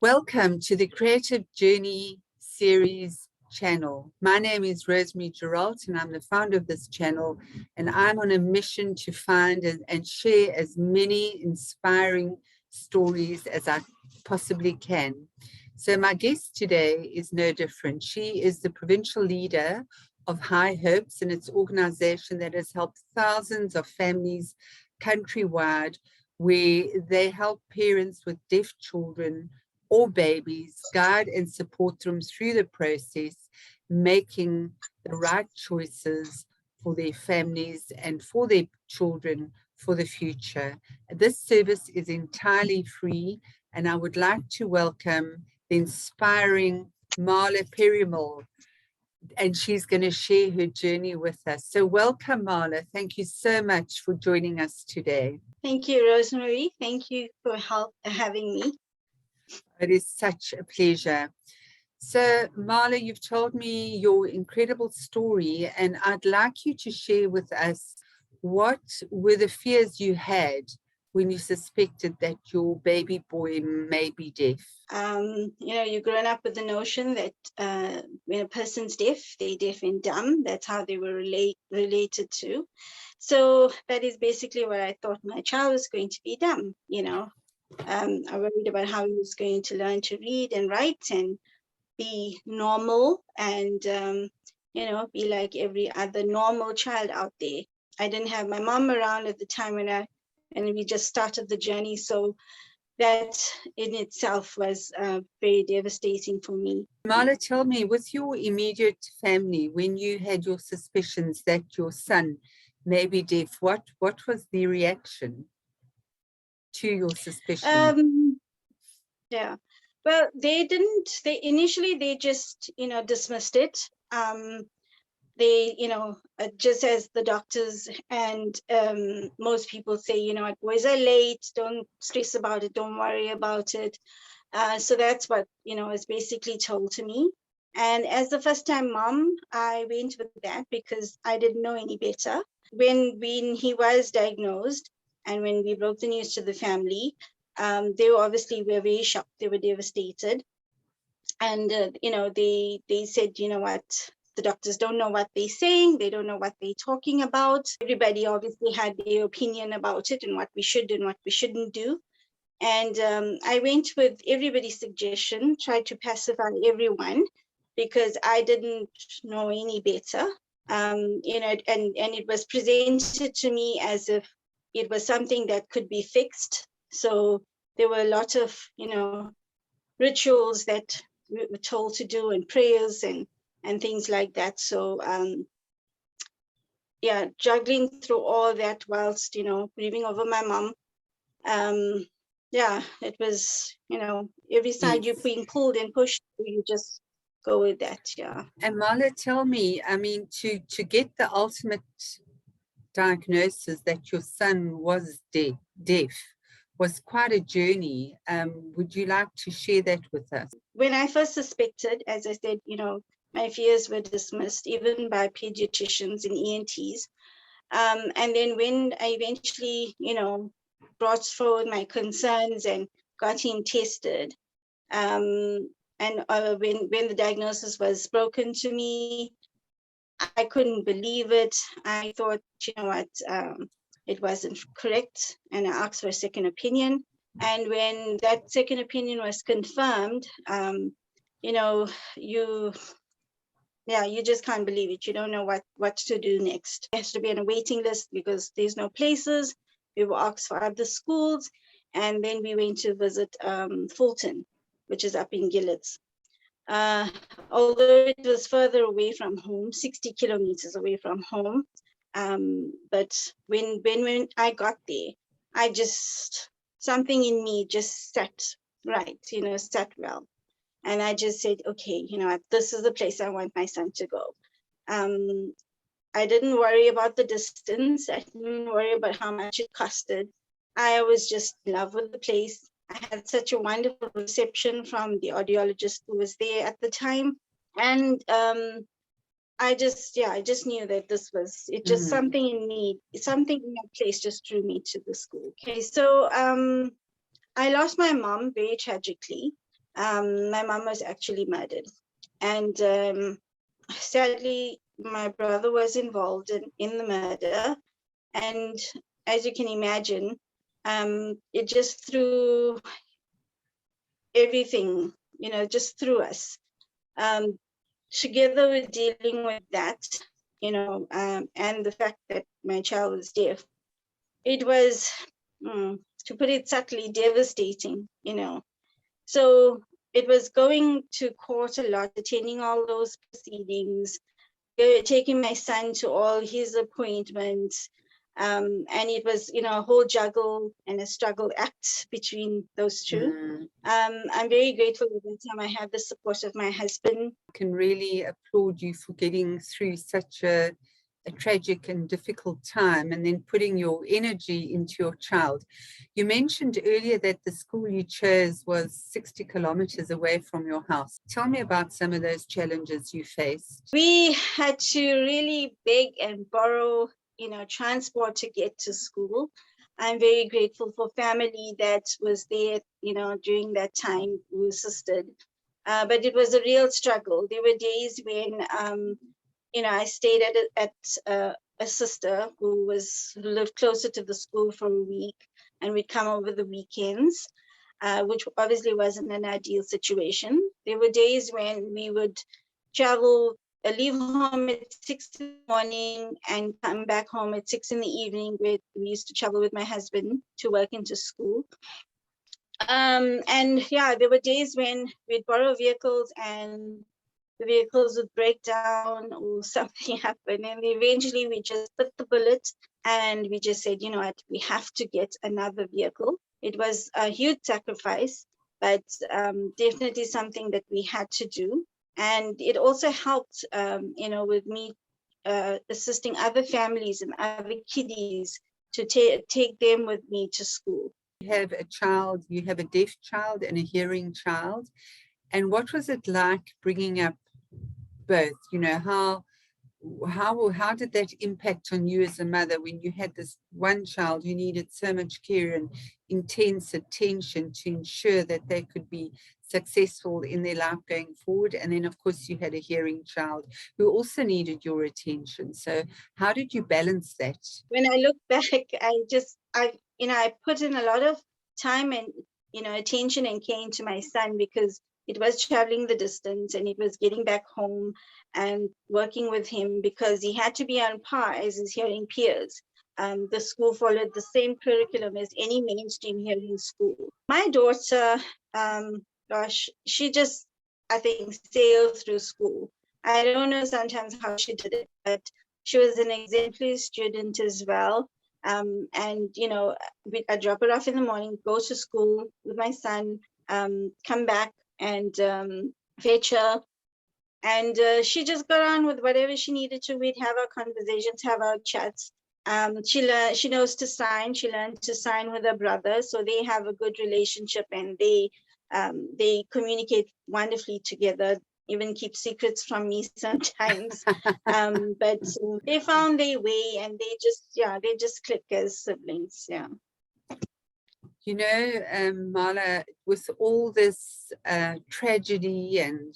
Welcome to the Creative Journey series channel. My name is Rosemary Geralt and I'm the founder of this channel, and I'm on a mission to find and share as many inspiring stories as I possibly can. So my guest today is no different. She is the provincial leader of High Hopes, and its organization that has helped thousands of families countrywide, where they help parents with deaf children or babies, guide and support them through the process, making the right choices for their families and for their children for the future. This service is entirely free, and I would like to welcome the inspiring Marla Perumal, and she's going to share her journey with us. So welcome, Marla. Thank you so much for joining us today. Thank you, Rosemary. Thank you for having me. It is such a pleasure. So, Marla, you've told me your incredible story, and I'd like you to share with us what were the fears you had when you suspected that your baby boy may be deaf. You're grown up with the notion that when a person's deaf, they're deaf and dumb. That's how they were related to. So that is basically what I thought. My child was going to be dumb, I worried about how he was going to learn to read and write and be normal and, be like every other normal child out there. I didn't have my mom around at the time when we just started the journey. So that in itself was very devastating for me. Marla, tell me, with your immediate family, when you had your suspicions that your son may be deaf, what was the reaction to your suspicion? Well, they initially just dismissed it. They just as the doctors and most people say, boys are late, don't stress about it, don't worry about it. So that's what is basically told to me. And as the first time mom, I went with that because I didn't know any better. When he was diagnosed and when we broke the news to the family, they were very shocked. They were devastated. And, they said, what, the doctors don't know what they're saying. They don't know what they're talking about. Everybody obviously had their opinion about it and what we should and what we shouldn't do. And I went with everybody's suggestion, tried to pacify everyone because I didn't know any better. And it was presented to me as if it was something that could be fixed. So there were a lot of, rituals that we were told to do and prayers and things like that. So, juggling through all that whilst, grieving over my mom. It was, every side you're being pulled and pushed, you just go with that. Yeah. And Marla, tell me, I mean, to get the ultimate diagnosis that your son was deaf was quite a journey. Would you like to share that with us? When I first suspected, as I said, my fears were dismissed even by paediatricians and ENTs. And then when I eventually, brought forward my concerns and got him tested, and when the diagnosis was broken to me, I couldn't believe it. I thought, it wasn't correct, and I asked for a second opinion. And when that second opinion was confirmed, you just can't believe it. You don't know what to do next. It has to be on a waiting list because there's no places. We were asked for other schools, and then we went to visit Fulton, which is up in Gillets. Although it was further away from home, 60 kilometers away from home. But when I got there, something in me just sat right, sat well. And I just said, okay, this is the place I want my son to go. I didn't worry about the distance. I didn't worry about how much it costed. I was just in love with the place. I had such a wonderful reception from the audiologist who was there at the time. And I just knew that this was it. Just something in me, something in that place just drew me to the school. Okay, so I lost my mom very tragically. My mom was actually murdered. And sadly, my brother was involved in the murder. And as you can imagine, it just threw everything, just threw us. Together with dealing with that, and the fact that my child was deaf, it was, to put it subtly, devastating, So it was going to court a lot, attending all those proceedings, taking my son to all his appointments. And it was, a whole juggle and a struggle act between those two. I'm very grateful at the time I had the support of my husband. I can really applaud you for getting through such a tragic and difficult time and then putting your energy into your child. You mentioned earlier that the school you chose was 60 kilometers away from your house. Tell me about some of those challenges you faced. We had to really beg and borrow, transport to get to school. I'm very grateful for family that was there, during that time, who assisted. But it was a real struggle. There were days when, I stayed at a sister who lived closer to the school for a week, and we'd come over the weekends, which obviously wasn't an ideal situation. There were days when we would travel, leave home at 6 in the morning and come back home at 6 in the evening, where we used to travel with my husband to work into school. And yeah, there were days when we'd borrow vehicles and the vehicles would break down or something happened, and eventually we just bit the bullet and we just said, you know what, we have to get another vehicle. It was a huge sacrifice, but definitely something that we had to do. And it also helped, with me assisting other families and other kiddies to take them with me to school. You have a child, you have a deaf child and a hearing child. And what was it like bringing up both? How did that impact on you as a mother when you had this one child who needed so much care and intense attention to ensure that they could be successful in their life going forward? And then, of course, you had a hearing child who also needed your attention. So how did you balance that? When I look back, I put in a lot of time and, attention and care into my son, because it was traveling the distance and it was getting back home and working with him, because he had to be on par as his hearing peers. The school followed the same curriculum as any mainstream hearing school. My daughter, she just, I think, sailed through school. I don't know sometimes how she did it, but she was an exemplary student as well. And, I drop her off in the morning, go to school with my son, come back and fetch her. And she just got on with whatever she needed to. We'd have our conversations, have our chats. She knows to sign. She learned to sign with her brother, so they have a good relationship, and they communicate wonderfully together. Even keep secrets from me sometimes. But they found their way, and they just click as siblings. Yeah. Marla, with all this tragedy and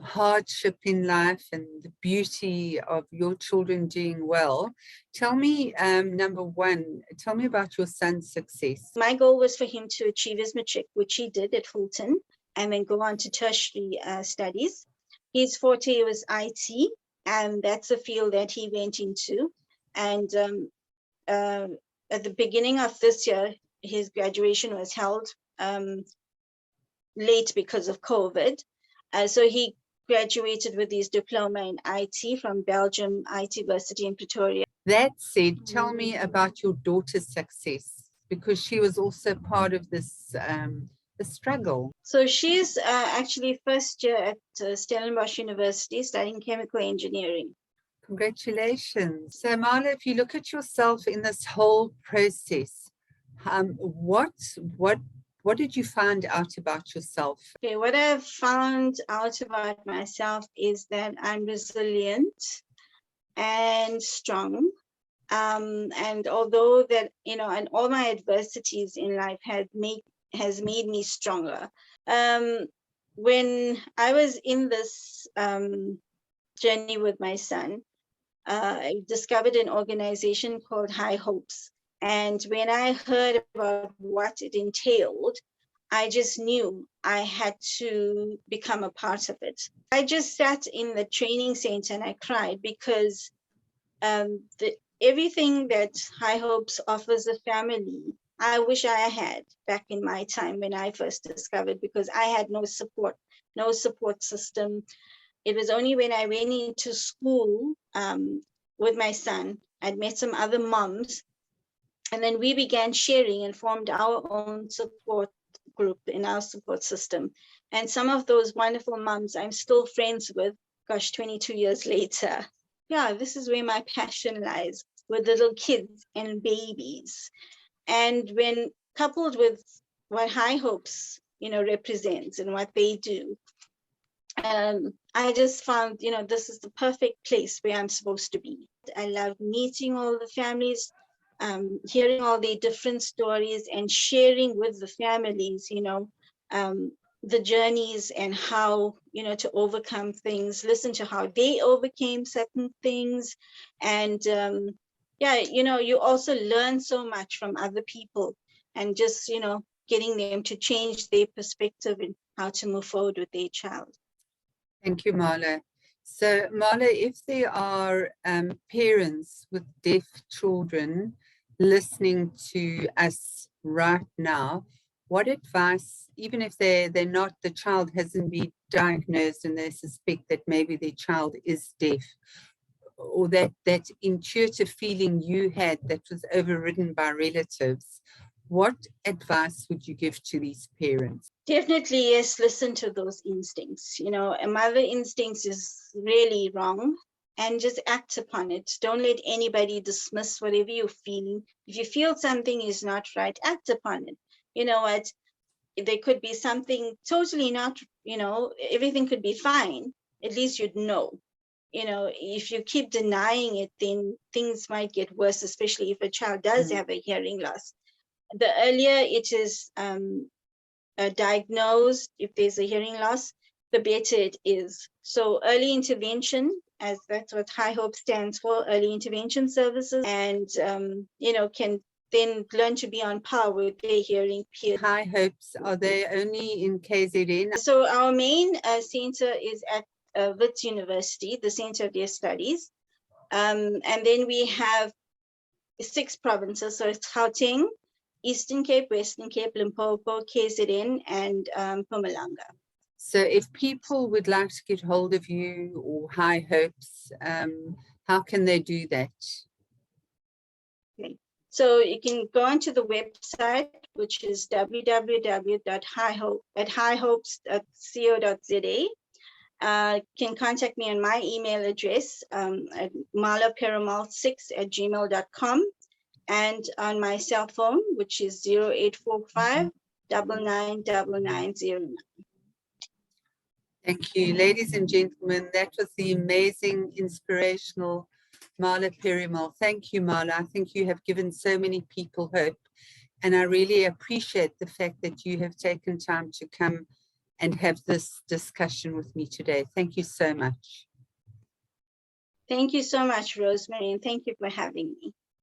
hardship in life and the beauty of your children doing well, tell me, number one, tell me about your son's success. My goal was for him to achieve his matric, which he did at Fulton, and then go on to tertiary studies. His forte was IT, and that's a field that he went into. And at the beginning of this year, his graduation was held late because of COVID. So he graduated with his diploma in IT from Belgium IT University in Pretoria. That said, tell me about your daughter's success, because she was also part of this the struggle. So she's actually first year at Stellenbosch University studying chemical engineering. Congratulations. So Marla, if you look at yourself in this whole process, what did you find out about yourself? Okay, what I've found out about myself is that I'm resilient and strong. And although that, and all my adversities in life has made me stronger. When I was in this journey with my son, I discovered an organization called High Hopes. And when I heard about what it entailed, I just knew I had to become a part of it. I just sat in the training center and I cried because everything that High Hopes offers a family, I wish I had back in my time when I first discovered, because I had no support system. It was only when I went into school with my son, I'd met some other moms, and then we began sharing and formed our own support group in our support system. And some of those wonderful moms I'm still friends with, gosh, 22 years later. Yeah, this is where my passion lies, with little kids and babies. And when coupled with what High Hopes, represents and what they do, I just found, this is the perfect place where I'm supposed to be. I love meeting all the families, hearing all their different stories and sharing with the families, the journeys and how, to overcome things, listen to how they overcame certain things. And you also learn so much from other people, and just, getting them to change their perspective and how to move forward with their child. Thank you, Marla. So, Marla, if there are parents with deaf children listening to us right now, what advice, even if the child hasn't been diagnosed and they suspect that maybe their child is deaf, or that intuitive feeling you had that was overridden by relatives, what advice would you give to these parents? Definitely, yes, listen to those instincts. A mother instinct is really wrong, and just act upon it. Don't let anybody dismiss whatever you're feeling. If you feel something is not right, act upon it. You know what? There could be something totally not, everything could be fine. At least you'd know. If you keep denying it, then things might get worse, especially if a child does have a hearing loss. The earlier it is diagnosed, if there's a hearing loss, the better it is. So early intervention, as that's what High Hope stands for, early intervention services, and can then learn to be on par with their hearing peers. High Hopes, are they only in KZN? So our main center is at Wits University, the center of their studies. And then we have 6 provinces. So it's Gauteng, Eastern Cape, Western Cape, Limpopo, KZN, and Mpumalanga. So if people would like to get hold of you or High Hopes, how can they do that? Okay. So you can go onto the website, which is www.highhopes.co.za. Can contact me on my email address at marlaperumal6@gmail.com, and on my cell phone, which is 0845 999909. Thank you, ladies and gentlemen. That was the amazing, inspirational Marla Perumal. Thank you, Marla. I think you have given so many people hope, and I really appreciate the fact that you have taken time to come and have this discussion with me today. Thank you so much. Thank you so much, Rosemary, and thank you for having me.